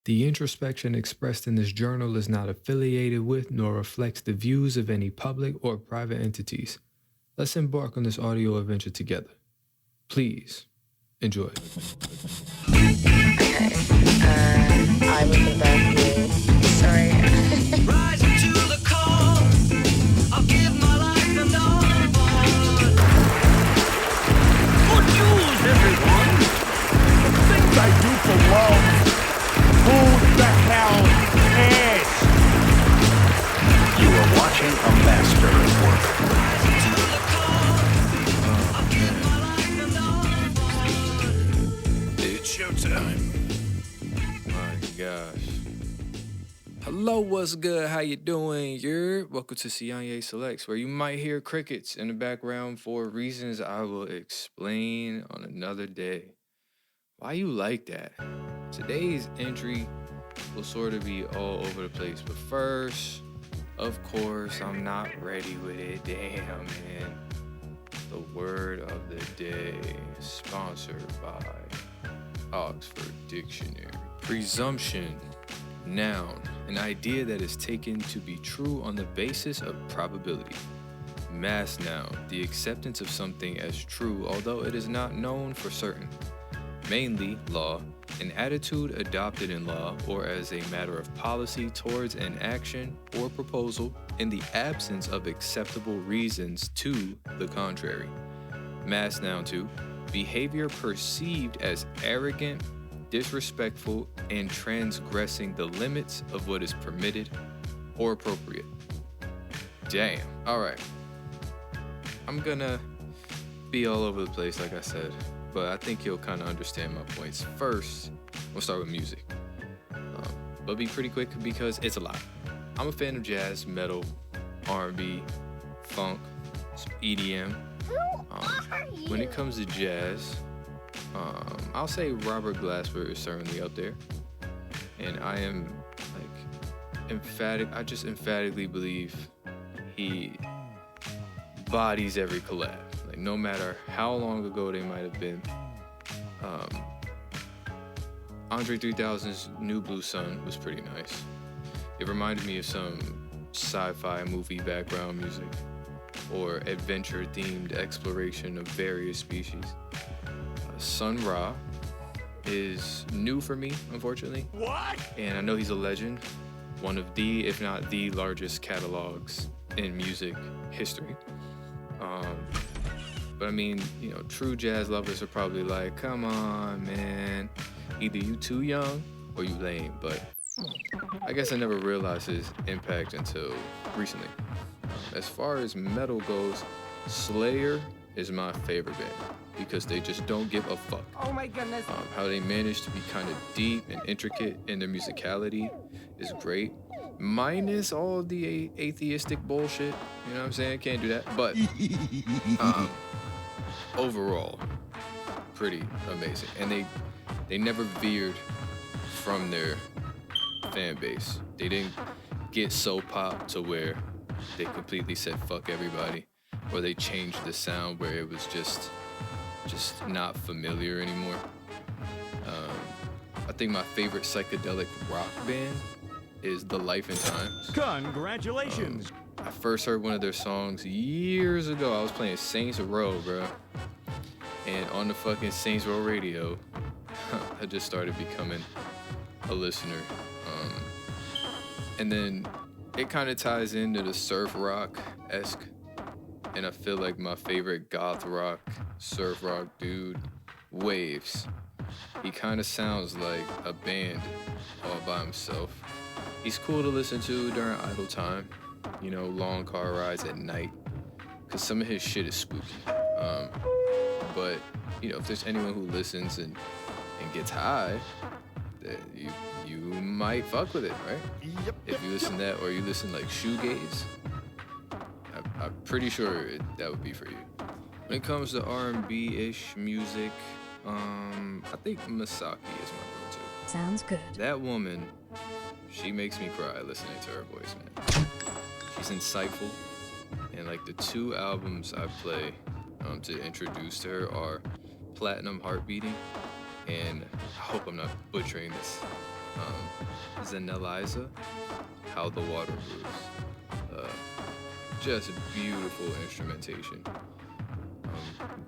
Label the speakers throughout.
Speaker 1: The introspection expressed in this journal is not affiliated with nor reflects the views of any public or private entities. Let's embark on this audio adventure together. Please enjoy.
Speaker 2: Okay. I was in bed. Sorry.
Speaker 3: Rising to the call, I'll give my life and all I want. Good news, everyone.
Speaker 4: Things I do for love. Who the hell cares?
Speaker 5: You are watching a master at work.
Speaker 3: Rising to the call, I'll give my life and all I want.
Speaker 5: It's showtime.
Speaker 1: My gosh. Hello, what's good? How you doing? Welcome to sianeselects, where you might hear crickets in the background for reasons I will explain on another day. Why you like that? Today's entry will sort of be all over the place, but first, of course, I'm not ready with it. Damn, man. The word of the day, sponsored by Oxford Dictionary. Presumption, noun, an idea that is taken to be true on the basis of probability. Mass noun, the acceptance of something as true, although it is not known for certain. Mainly, law, an attitude adopted in law or as a matter of policy towards an action or proposal in the absence of acceptable reasons to the contrary. Mass noun 2, behavior perceived as arrogant, disrespectful, and transgressing the limits of what is permitted or appropriate. Damn. All right. I'm gonna be all over the place, like I said, but I think you'll kind of understand my points. First, we'll start with music. But be pretty quick because it's a lot. I'm a fan of jazz, metal, R&B, funk, EDM. When it comes to jazz, I'll say Robert Glasper is certainly up there. And I am I just emphatically believe he bodies every collab. Like, no matter how long ago they might have been. Andre 3000's New Blue Sun was pretty nice. It reminded me of some sci-fi movie background music or adventure-themed exploration of various species. Sun Ra is new for me, unfortunately.
Speaker 4: What?
Speaker 1: And I know he's a legend, one of the, if not the largest catalogs in music history. But I mean, you know, true jazz lovers are probably like, come on, man. Either you too young or you lame. But I guess I never realized his impact until recently. As far as metal goes, Slayer is my favorite band because they just don't give a fuck.
Speaker 4: Oh my goodness.
Speaker 1: How they manage to be kind of deep and intricate in their musicality is great. Minus all the atheistic bullshit. You know what I'm saying? Can't do that. But overall, pretty amazing. And they never veered from their fan base. They didn't get so pop to where they completely said fuck everybody, or they changed the sound where it was just not familiar anymore. I think my favorite psychedelic rock band is The Life and Times.
Speaker 4: Congratulations.
Speaker 1: I first heard one of their songs years ago. I was playing Saints Row, bro. And on the fucking Saints Row radio, I just started becoming a listener. And then it kind of ties into the surf rock-esque. And I feel like my favorite goth rock, surf rock dude, Waves. He kind of sounds like a band all by himself. He's cool to listen to during idle time, you know, long car rides at night, because some of his shit is spooky. But, you know, if there's anyone who listens and gets high, you might fuck with it, right? If you listen to that, or you listen like shoegaze, I'm pretty sure that would be for you. When it comes to R&B-ish music, I think Msaki is my go-to.
Speaker 6: Sounds good.
Speaker 1: That woman, she makes me cry listening to her voice, man. She's insightful, and like the two albums I play to introduce to her are Platinum Heart Beating, and I hope I'm not butchering this, Zaneliza, How the Water Moves. Just beautiful instrumentation.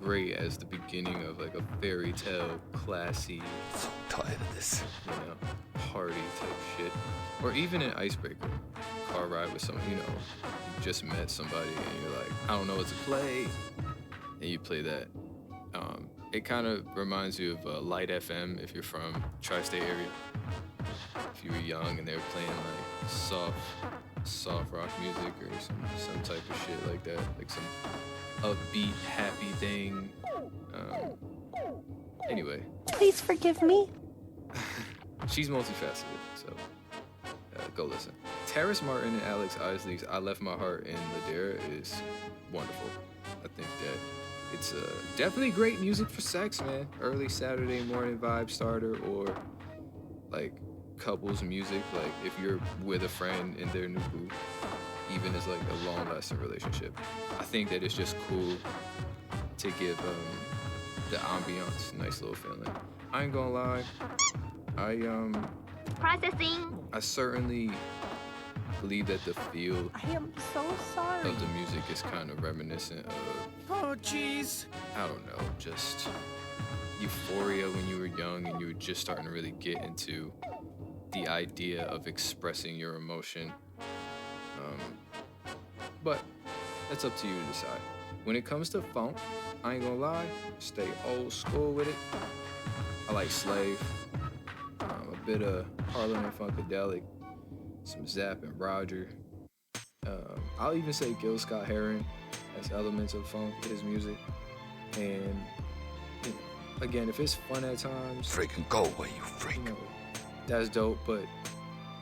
Speaker 1: Great as the beginning of like a fairy tale, classy,
Speaker 5: So tired of this.
Speaker 1: party type shit. Or even an icebreaker. Car ride with someone, you just met somebody and you're like, I don't know what to play. And you play that. It kind of reminds you of Light FM if you're from tri-state area. If you were young and they were playing like soft rock music or some type of shit like that, like some upbeat, happy thing. Anyway,
Speaker 2: Please forgive me.
Speaker 1: she's multifaceted, so go listen. Terrace Martin and Alex Isley's I Left My Heart in Ladera is wonderful. I think that it's definitely great music for sex, man. Early Saturday morning vibe starter, or like couples music, like if you're with a friend in their new boo, even as like a long-lasting relationship. I think that it's just cool to give the ambiance nice little feeling. I ain't gonna lie,
Speaker 6: Processing.
Speaker 1: I certainly believe that the feel
Speaker 2: I am so sorry.
Speaker 1: of the music is kind of reminiscent of,
Speaker 4: Oh, jeez.
Speaker 1: I don't know, just euphoria when you were young and you were just starting to really get into the idea of expressing your emotion. But that's up to you to decide. When it comes to funk, I ain't gonna lie, stay old school with it. I like Slave, a bit of Harlem and Funkadelic, some Zapp and Roger. I'll even say Gil Scott-Heron has elements of funk in his music. And again, if it's fun at times,
Speaker 5: Freaking go away, you freak.
Speaker 1: that's dope, but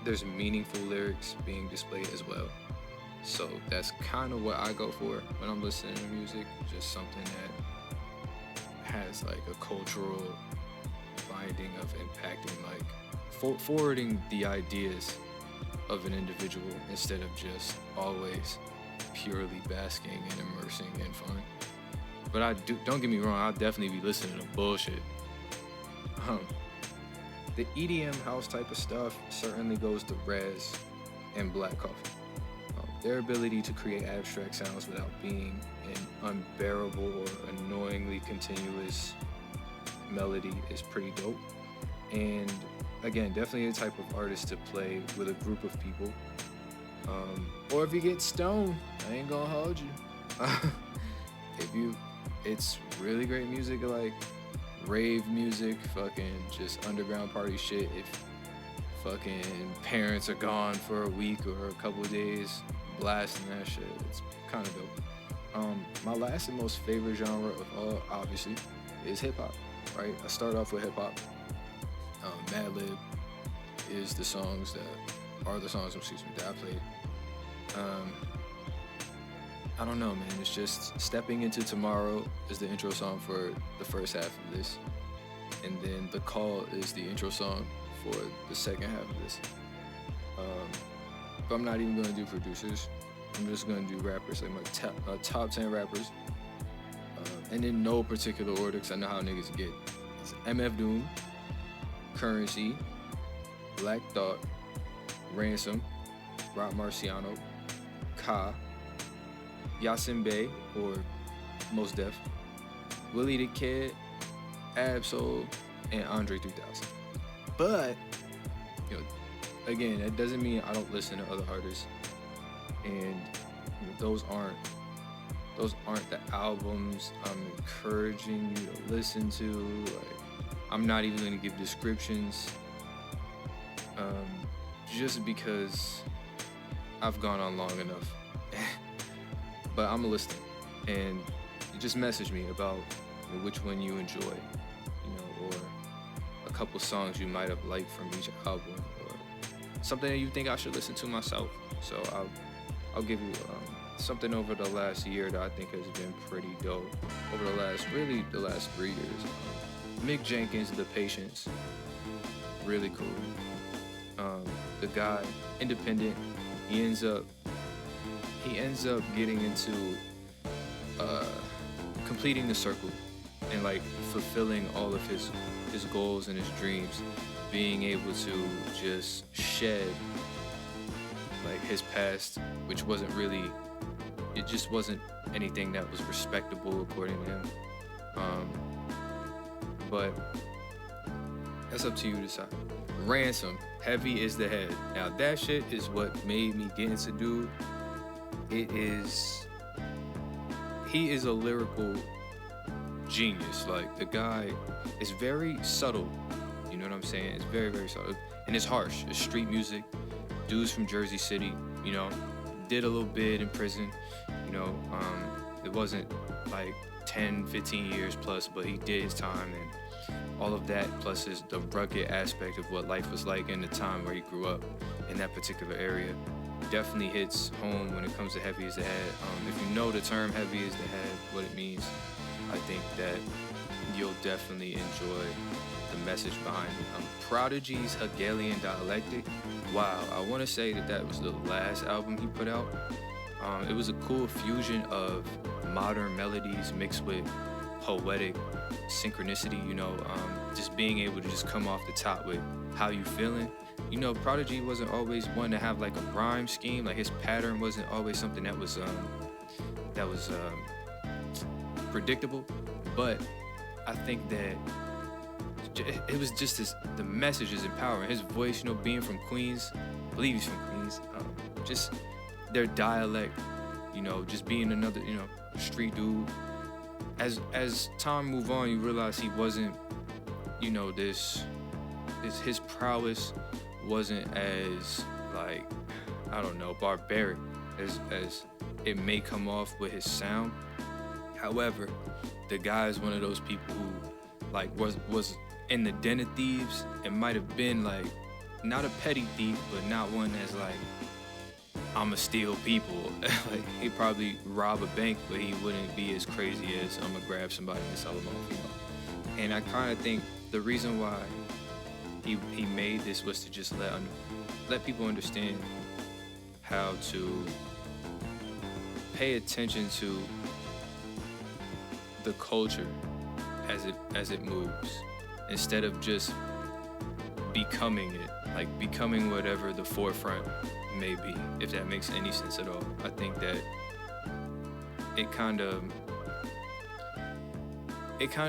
Speaker 1: there's meaningful lyrics being displayed as well. So that's kind of what I go for when I'm listening to music, just something that has like a cultural binding of impacting, like forwarding the ideas of an individual instead of just always purely basking and immersing in fun. But don't get me wrong, I'll definitely be listening to bullshit. The EDM house type of stuff certainly goes to Rez and Black Coffee. Their ability to create abstract sounds without being an unbearable or annoyingly continuous melody is pretty dope. And again, definitely a type of artist to play with a group of people. Or if you get stoned, I ain't gonna hold you. It's really great music, like rave music, fucking just underground party shit. If fucking parents are gone for a week or a couple of days, blasting that shit, it's kind of dope. My last and most favorite genre of all, obviously, is hip-hop, right? I start off with hip-hop. Madlib is the songs that I played. I don't know, man. It's just Stepping Into Tomorrow is the intro song for the first half of this. And then The Call is the intro song for the second half of this. But I'm not even gonna do producers. I'm just gonna do rappers, like my top 10 rappers. And in no particular order, because I know how niggas get. It's MF Doom, Currency, Black Thought, Ransom, Rob Marciano, Ka, Yasin Bey, or Mos Def, Willie the Kid, Absol, and Andre 3000. But, again, that doesn't mean I don't listen to other artists. And those aren't the albums I'm encouraging you to listen to. Like, I'm not even going to give descriptions, just because I've gone on long enough. But I'm a listener, and just message me about which one you enjoy, or a couple songs you might have liked from each album, or something that you think I should listen to myself. So I'll give you something over the last year that I think has been pretty dope. Over the last 3 years. Mick Jenkins, The Patience, really cool. The guy, independent, he ends up getting into completing the circle and like fulfilling all of his goals and his dreams being able to just shed like his past, which wasn't really, it just wasn't anything that was respectable according to him. But that's up to you to decide. Ransom, heavy is the head. Now that shit is what made me get into dude. He is a lyrical genius. Like, the guy is very subtle. You know what I'm saying? It's very, very subtle. And it's harsh. It's street music. Dude's from Jersey City, you know, did a little bit in prison, you know, it wasn't like 10, 15 years plus, but he did his time, and all of that, plus the rugged aspect of what life was like in the time where he grew up in that particular area, definitely hits home when it comes to heavy as the head. If you know the term heavy as the head, what it means, I think that you'll definitely enjoy the message behind it. Prodigy's Hegelian Dialectic. Wow, I want to say that was the last album he put out. It was a cool fusion of modern melodies mixed with poetic synchronicity, you know, just being able to just come off the top with how you feeling. You know, Prodigy wasn't always one to have like a rhyme scheme. Like, his pattern wasn't always something that was predictable, but I think that it was just the message is empowering. His voice, you know, being from Queens, I believe he's from Queens, just their dialect, you know, just being another, you know, street dude. As time moved on, you realize he wasn't, you know, his prowess wasn't as, like, I don't know, barbaric as it may come off with his sound. However, the guy is one of those people who, like, was in the den of thieves and might have been, like, not a petty thief, but not one that's like, I'ma steal people. Like, he'd probably rob a bank, but he wouldn't be as crazy as I'ma grab somebody and sell them off, you know? And I kind of think the reason why he made this was to just let people understand how to pay attention to the culture as it moves, instead of just becoming it, like becoming whatever the forefront may be, if that makes any sense at all. I think that it kind of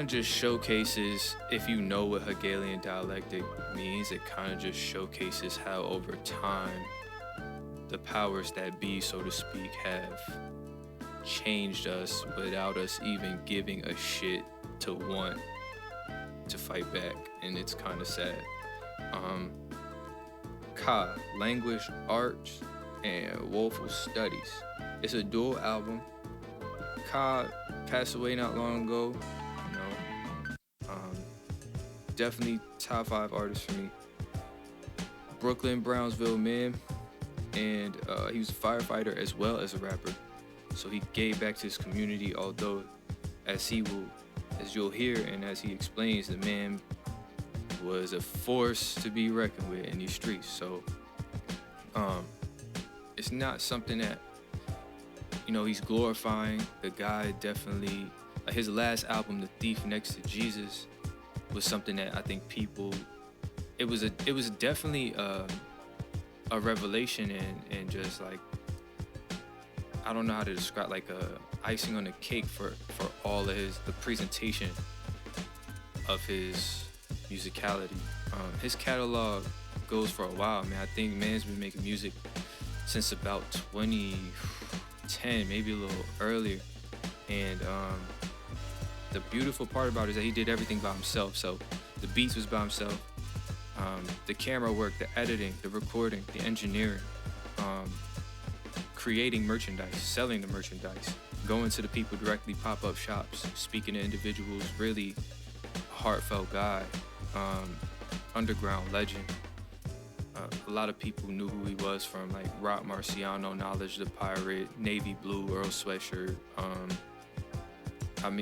Speaker 1: just showcases, if you know what Hegelian dialectic means, it kind of just showcases how over time the powers that be, so to speak, have changed us without us even giving a shit to want to fight back, and it's kind of sad. Ka, Language, Arts, and Woeful Studies. It's a dual album. Ka passed away not long ago, you know. Definitely top 5 artist for me. Brooklyn, Brownsville man, and he was a firefighter as well as a rapper. So he gave back to his community, although as you'll hear and as he explains, the man was a force to be reckoned with in these streets. So it's not something that, you know, he's glorifying. The guy definitely, like, his last album, The Thief Next to Jesus, was something that I think people, it was definitely a revelation, and just like, I don't know how to describe, like a icing on the cake for all of the presentation of his musicality. His catalog goes for a while, man. I think man's been making music since about 2010, maybe a little earlier. And the beautiful part about it is that he did everything by himself. So the beats was by himself, the camera work, the editing, the recording, the engineering, creating merchandise, selling the merchandise, going to the people directly, pop-up shops, speaking to individuals, really heartfelt guy, underground legend. A lot of people knew who he was from, like Rock Marciano, Knowledge the Pirate, Navy Blue, Earl Sweatshirt,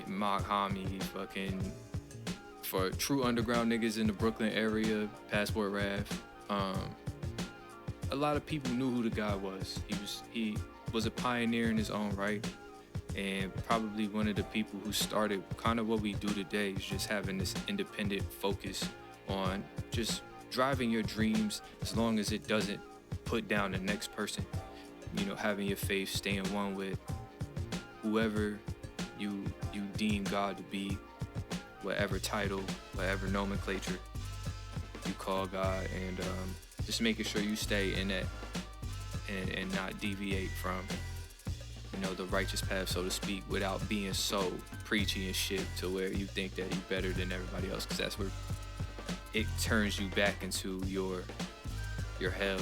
Speaker 1: Mock Hami, fucking, for true underground niggas in the Brooklyn area, Passport Rav. A lot of people knew who the guy was. He was a pioneer in his own right, and probably one of the people who started kind of what we do today, is just having this independent focus on just driving your dreams as long as it doesn't put down the next person. You know, having your faith, staying one with whoever you deem God to be, whatever title, whatever nomenclature you call God, and just making sure you stay in that and not deviate from, you know, the righteous path, so to speak, without being so preachy and shit to where you think that you're better than everybody else, because that's where it turns you back into your hell.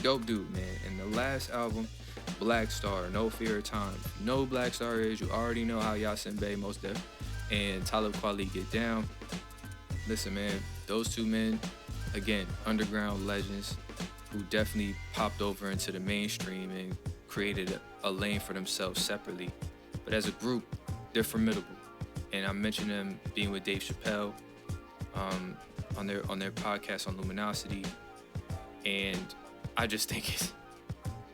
Speaker 1: Dope dude, man. And the last album, Black Star, No Fear of Time. If you know who Black Star is, you already know how Yasin Bey, Most Def, and Talib Kweli get down. Listen, man, those two men, again, underground legends who definitely popped over into the mainstream and created a lane for themselves separately. But as a group, they're formidable. And I mentioned them being with Dave Chappelle on their podcast on Luminosity. And I just think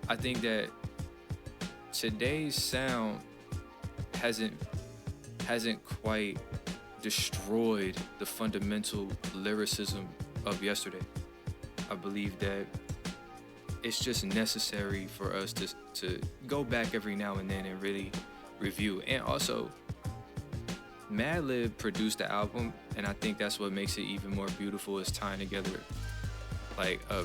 Speaker 1: I think that today's sound hasn't quite destroyed the fundamental lyricism of yesterday. I believe that it's just necessary for us to go back every now and then and really review. And also, Madlib produced the album, and I think that's what makes it even more beautiful, is tying together like a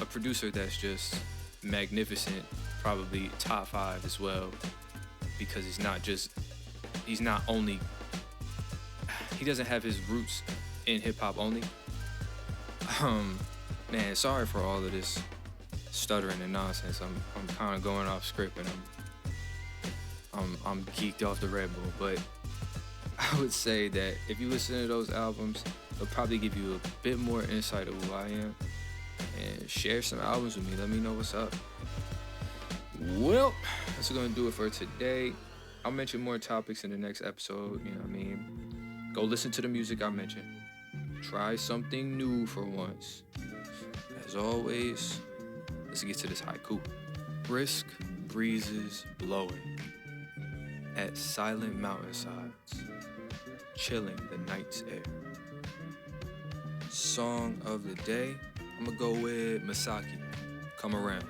Speaker 1: producer that's just magnificent, probably top 5 as well, because he doesn't have his roots in hip hop only. Man, sorry for all of this stuttering and nonsense. I'm kind of going off script, and I'm geeked off the Red Bull, but I would say that if you listen to those albums, it'll probably give you a bit more insight of who I am. And share some albums with me. Let me know what's up. Well, that's gonna do it for today. I'll mention more topics in the next episode. You know what I mean? Go listen to the music I mentioned. Try something new for once. As always, let's get to this haiku. Brisk breezes blowing at silent mountainsides, chilling the night's air. Song of the day, I'm gonna go with Msaki, Come Around.